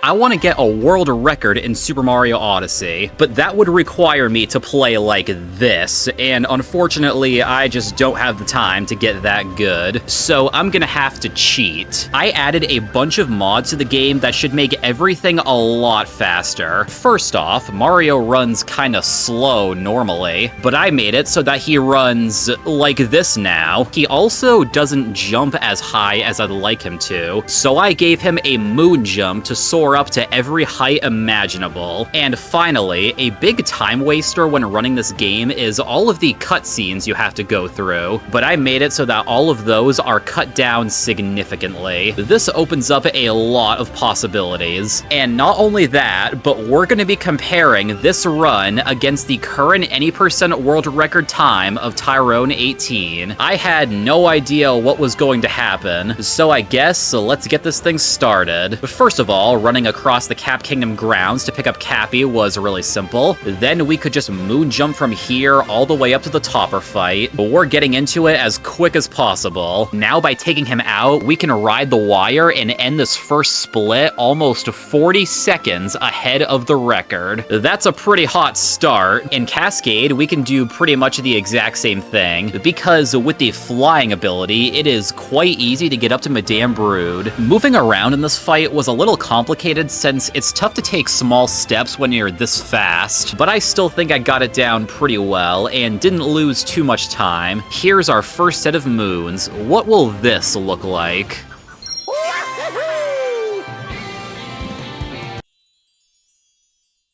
I want to get a world record in Super Mario Odyssey, but that would require me to play like this, and unfortunately, I just don't have the time to get that good, so I'm gonna have to cheat. I added a bunch of mods to the game that should make everything a lot faster. First off, Mario runs kinda slow normally, but I made it so that he runs like this now. He also doesn't jump as high as I'd like him to, so I gave him a moon jump to soar up to every height imaginable. And finally, a big time waster when running this game is all of the cutscenes you have to go through, but I made it so that all of those are cut down significantly. This opens up a lot of possibilities. And not only that, but we're going to be comparing this run against the current any percent world record time of Tyrone 18. I had no idea what was going to happen, so I guess let's get this thing started. First of all, running across the Cap Kingdom grounds to pick up Cappy was really simple. Then we could just moon jump from here all the way up to the topper fight, but we're getting into it as quick as possible. Now by taking him out, we can ride the wire and end this first split almost 40 seconds ahead of the record. That's a pretty hot start. In Cascade, we can do pretty much the exact same thing, because with the flying ability, it is quite easy to get up to Madame Brood. Moving around in this fight was a little complicated since it's tough to take small steps when you're this fast, but I still think I got it down pretty well and didn't lose too much time. Here's our first set of moons. What will this look like?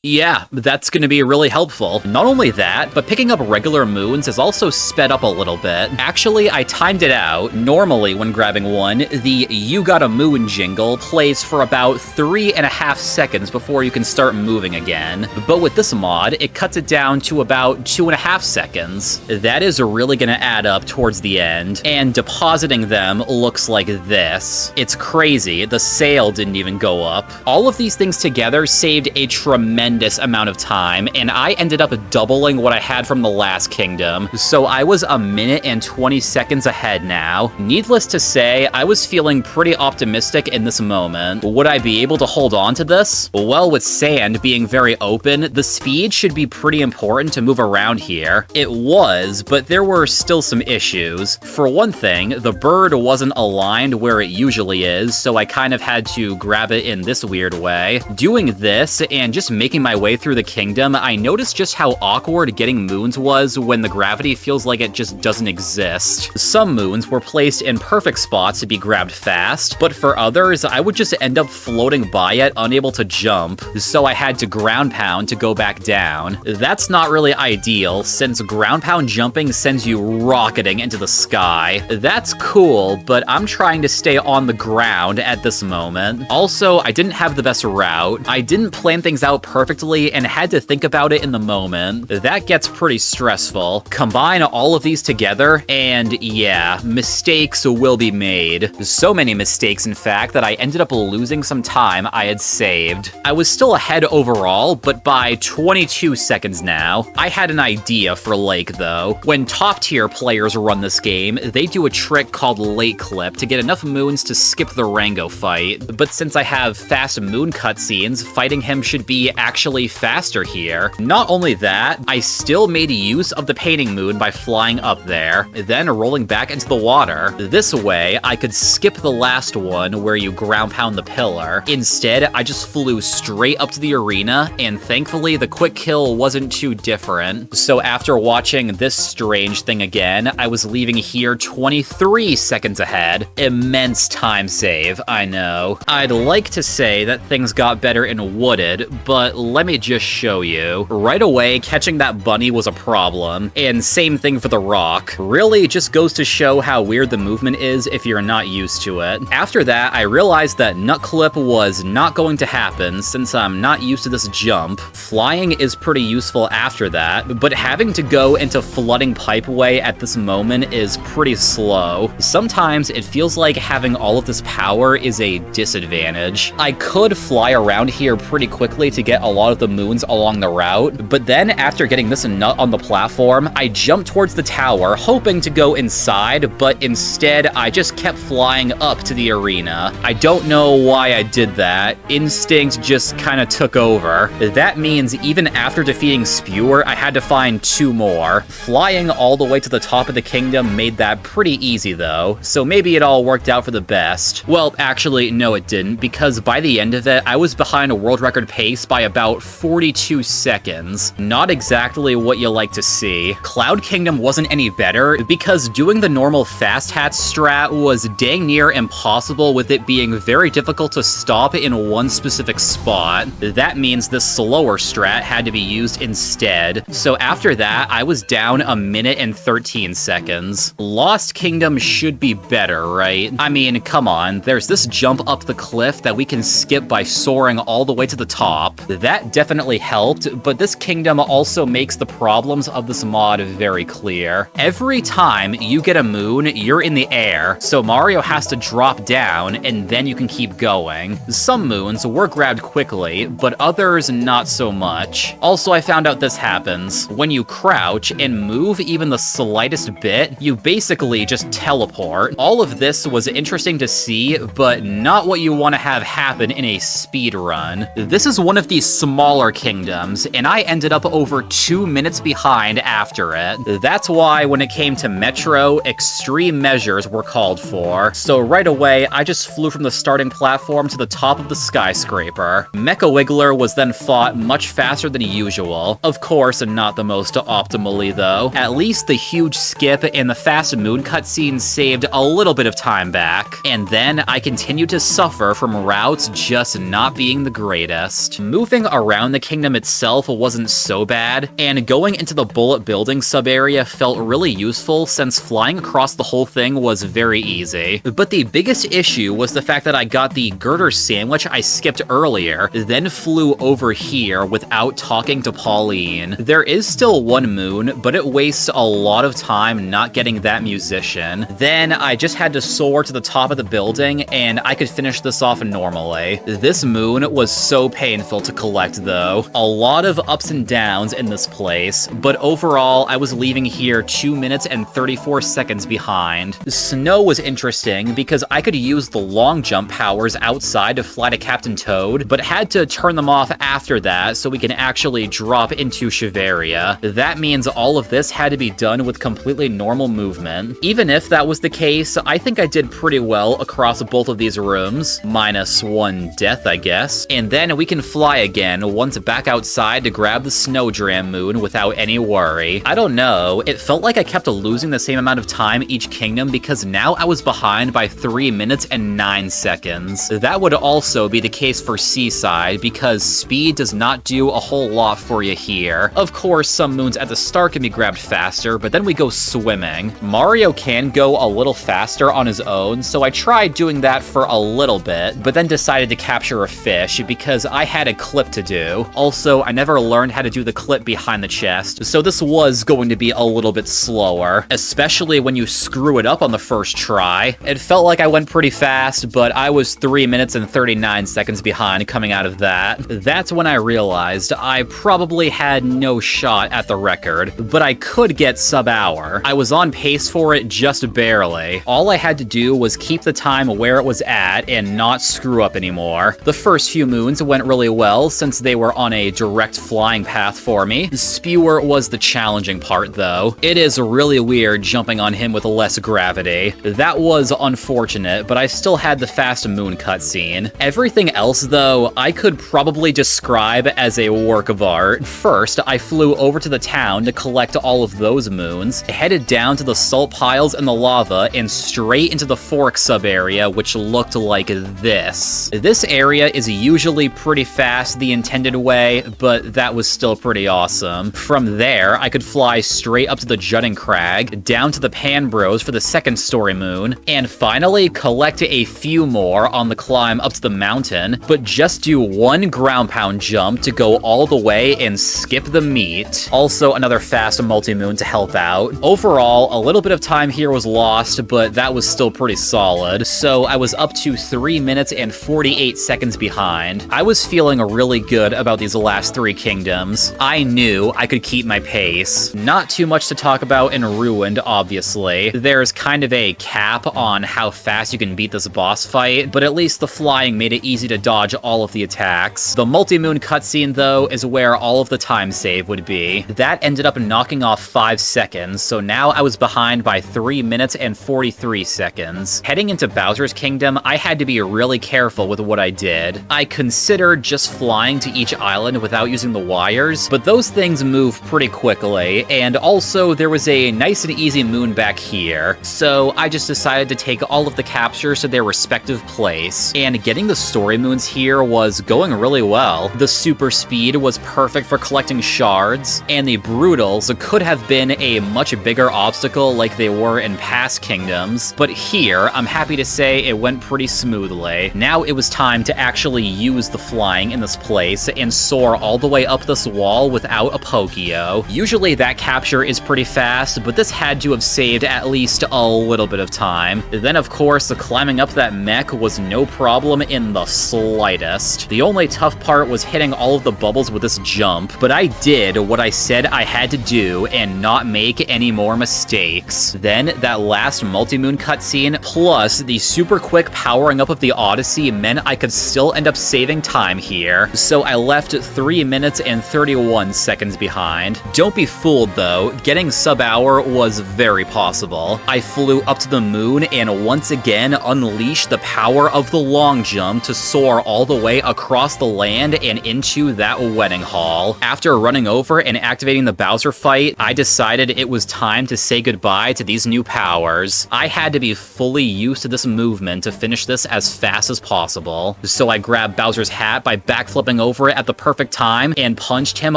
Yeah, that's going to be really helpful. Not only that, but picking up regular moons is also sped up a little bit. Actually, I timed it out. Normally, when grabbing one, the "You Got a Moon" jingle plays for about 3.5 seconds before you can start moving again. But with this mod, it cuts it down to about 2.5 seconds. That is really going to add up towards the end, and depositing them looks like this. It's crazy. The sail didn't even go up. All of these things together saved a tremendous amount of time, and I ended up doubling what I had from the last kingdom, so I was 1 minute and 20 seconds ahead now. Needless to say, I was feeling pretty optimistic in this moment. Would I be able to hold on to this? Well, with sand being very open, the speed should be pretty important to move around here. It was, but there were still some issues. For one thing, the bird wasn't aligned where it usually is, so I kind of had to grab it in this weird way. Doing this and just making my way through the kingdom, I noticed just how awkward getting moons was when the gravity feels like it just doesn't exist. Some moons were placed in perfect spots to be grabbed fast, but for others, I would just end up floating by it, unable to jump, so I had to ground pound to go back down. That's not really ideal, since ground pound jumping sends you rocketing into the sky. That's cool, but I'm trying to stay on the ground at this moment. Also, I didn't have the best route. I didn't plan things out perfectly and had to think about it in the moment. That gets pretty stressful. Combine all of these together, and yeah, mistakes will be made. So many mistakes, in fact, that I ended up losing some time I had saved. I was still ahead overall, but by 22 seconds now. I had an idea for Lake, though. When top-tier players run this game, they do a trick called Lake Clip to get enough moons to skip the Rango fight. But since I have fast moon cutscenes, fighting him should be actually faster here. Not only that, I still made use of the painting moon by flying up there, then rolling back into the water. This way, I could skip the last one where you ground pound the pillar. Instead, I just flew straight up to the arena, and thankfully the quick kill wasn't too different. So after watching this strange thing again, I was leaving here 23 seconds ahead. Immense time save, I know. I'd like to say that things got better in Wooded, but let me just show you. Right away, catching that bunny was a problem, and same thing for the rock. Really just goes to show how weird the movement is if you're not used to it. After that, I realized that nut clip was not going to happen since I'm not used to this jump. Flying is pretty useful after that, but having to go into flooding pipeway at this moment is pretty slow. Sometimes it feels like having all of this power is a disadvantage. I could fly around here pretty quickly to get a lot of the moons along the route, but then after getting this nut on the platform, I jumped towards the tower, hoping to go inside, but instead I just kept flying up to the arena. I don't know why I did that. Instinct just kind of took over. That means even after defeating Spewer, I had to find 2 more. Flying all the way to the top of the kingdom made that pretty easy though, so maybe it all worked out for the best. Well, actually, no it didn't, because by the end of it, I was behind a world record pace by about 42 seconds. Not exactly what you like to see. Cloud Kingdom wasn't any better, because doing the normal fast hat strat was dang near impossible, with it being very difficult to stop in one specific spot. That means the slower strat had to be used instead. So after that, I was down 1 minute and 13 seconds. Lost Kingdom should be better, right? I mean, come on, there's this jump up the cliff that we can skip by soaring all the way to the top. That definitely helped, but this kingdom also makes the problems of this mod very clear. Every time you get a moon, you're in the air, so Mario has to drop down, and then you can keep going. Some moons were grabbed quickly, but others not so much. Also, I found out this happens. When you crouch and move even the slightest bit, you basically just teleport. All of this was interesting to see, but not what you want to have happen in a speed run. This is one of these smaller kingdoms, and I ended up over 2 minutes behind after it. That's why when it came to Metro, extreme measures were called for. So right away, I just flew from the starting platform to the top of the skyscraper. Mecha Wiggler was then fought much faster than usual. Of course, not the most optimally though. At least the huge skip and the fast moon cutscene saved a little bit of time back. And then I continued to suffer from routes just not being the greatest. Moving around the kingdom itself wasn't so bad, and going into the bullet building sub-area felt really useful since flying across the whole thing was very easy. But the biggest issue was the fact that I got the girder sandwich I skipped earlier, then flew over here without talking to Pauline. There is still 1 moon, but it wastes a lot of time not getting that musician. Then I just had to soar to the top of the building, and I could finish this off normally. This moon was so painful to collect though. A lot of ups and downs in this place, but overall I was leaving here 2 minutes and 34 seconds behind. Snow was interesting because I could use the long jump powers outside to fly to Captain Toad, but had to turn them off after that so we can actually drop into Shiveria. That means all of this had to be done with completely normal movement. Even if that was the case, I think I did pretty well across both of these rooms, minus 1 death, I guess. And then we can fly again once back outside to grab the Snowdram moon without any worry. I don't know, it felt like I kept losing the same amount of time each kingdom because now I was behind by 3 minutes and 9 seconds. That would also be the case for Seaside because speed does not do a whole lot for you here. Of course, some moons at the start can be grabbed faster, but then we go swimming. Mario can go a little faster on his own, so I tried doing that for a little bit, but then decided to capture a fish because I had a clip to do. Also, I never learned how to do the clip behind the chest, so this was going to be a little bit slower, especially when you screw it up on the first try. It felt like I went pretty fast, but I was 3 minutes and 39 seconds behind coming out of that. That's when I realized I probably had no shot at the record, but I could get sub-hour. I was on pace for it just barely. All I had to do was keep the time where it was at and not screw up anymore. The first few moons went really well since they were on a direct flying path for me. Spewer was the challenging part though. It is really weird jumping on him with less gravity. That was unfortunate, but I still had the fast moon cutscene. Everything else though, I could probably describe as a work of art. First, I flew over to the town to collect all of those moons, headed down to the salt piles and the lava, and straight into the fork sub-area, which looked like this. This area is usually pretty fast the intended way, but that was still pretty awesome. From there, I could fly straight up to the jutting crag, down to the Pan Bros for the second story moon, and finally collect a few more on the climb up to the mountain, but just do 1 ground pound jump to go all the way and skip the meat. Also, another fast multi-moon to help out. Overall, a little bit of time here was lost, but that was still pretty solid, so I was up to 3 minutes and 48 seconds behind. I was feeling really good about these last 3 kingdoms. I knew I could keep my pace. Not too much to talk about in Ruined, obviously. There's kind of a cap on how fast you can beat this boss fight, but at least the flying made it easy to dodge all of the attacks. The multi-moon cutscene, though, is where all of the time save would be. That ended up knocking off 5 seconds, so now I was behind by 3 minutes and 43 seconds. Heading into Bowser's Kingdom, I had to be really careful with what I did. I considered just flying to each island without using the wires, but those things move pretty quickly, and also there was a nice and easy moon back here, so I just decided to take all of the captures to their respective place, and getting the story moons here was going really well. The super speed was perfect for collecting shards, and the brutals could have been a much bigger obstacle like they were in past kingdoms, but here, I'm happy to say it went pretty smoothly. Now it was time to actually use the flying in this place and soar all the way up this wall without a Pokio. Usually that capture is pretty fast, but this had to have saved at least a little bit of time. Then of course, the climbing up that mech was no problem in the slightest. The only tough part was hitting all of the bubbles with this jump, but I did what I said I had to do and not make any more mistakes. Then that last multi-moon cutscene plus the super quick powering up of the Odyssey meant I could still end up saving time here, so I left 3 minutes and 31 seconds behind. Don't be fooled though, getting sub-hour was very possible. I flew up to the moon and once again unleashed the power of the long jump to soar all the way across the land and into that wedding hall. After running over and activating the Bowser fight, I decided it was time to say goodbye to these new powers. I had to be fully used to this movement to finish this as fast as possible. So I grabbed Bowser's hat by backflipping over it at the perfect time and punched him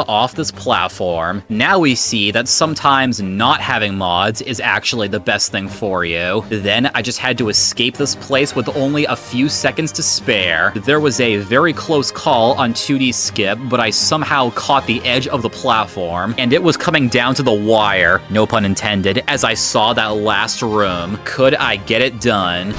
off this platform. Now we see that sometimes not having mods is actually the best thing for you. Then I just had to escape this place with only a few seconds to spare. There was a very close call on 2D skip, but I somehow caught the edge of the platform, and it was coming down to the wire, no pun intended, as I saw that last room. Could I get it done?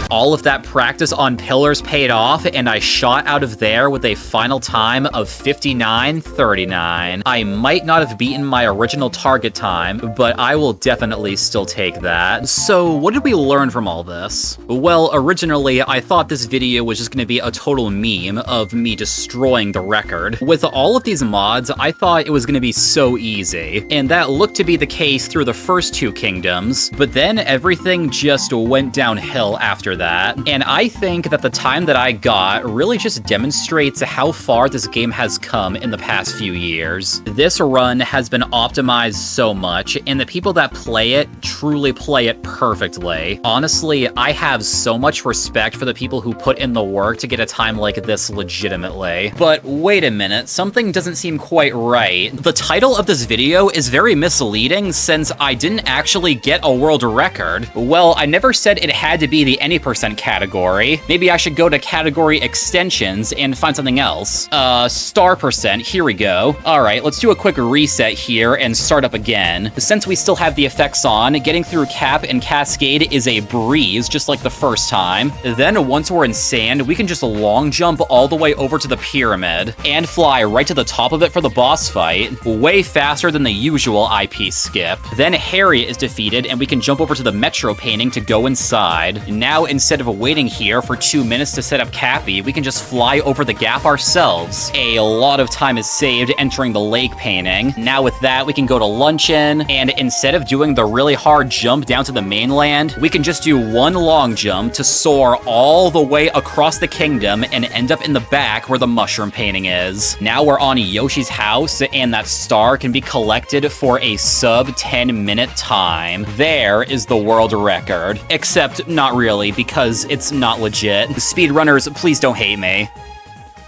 All of that practice on pillars paid off, and I shot out of there with a final time of 59:39. I might not have beaten my original target time, but I will definitely still take that. So what did we learn from all this? Well, originally I thought this video was just going to be a total meme of me destroying the record. With all of these mods, I thought it was going to be so easy, and that looked to be the case through the first 2 kingdoms, but then everything just went downhill after that. And I think that the time that I got really just demonstrates how far this game has come in the past few years. This run has been optimized so much, and the people that play it truly play it perfectly. Honestly, I have so much respect for the people who put in the work to get a time like this legitimately. But wait a minute, something doesn't seem quite right. The title of this video is very misleading since I didn't actually get a world record. Well, I never said it had to be the any percent category. Maybe I should go to category extensions and find something else. Star percent, here we go. Alright, let's do a quick reset here and start up again. Since we still have the effects on, getting through Cap and Cascade is a breeze, just like the first time. Then once we're in sand, we can just long jump all the way over to the pyramid and fly right to the top of it for the boss fight, way faster than the usual IP skip. Then Harriet is defeated and we can jump over to the Metro painting to go inside. Now instead of waiting here for 2 minutes to set up Cappy, we can just fly over the gap ourselves. A lot of time is saved entering the lake painting. Now with that, we can go to Luncheon, and instead of doing the really hard jump down to the mainland, we can just do one long jump to soar all the way across the kingdom and end up in the back where the mushroom painting is. Now we're on Yoshi's house, and that star can be collected for a sub 10-minute time. There is the world record. Except not really, because it's not legit. Speedrunners, please don't hate me.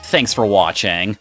Thanks for watching.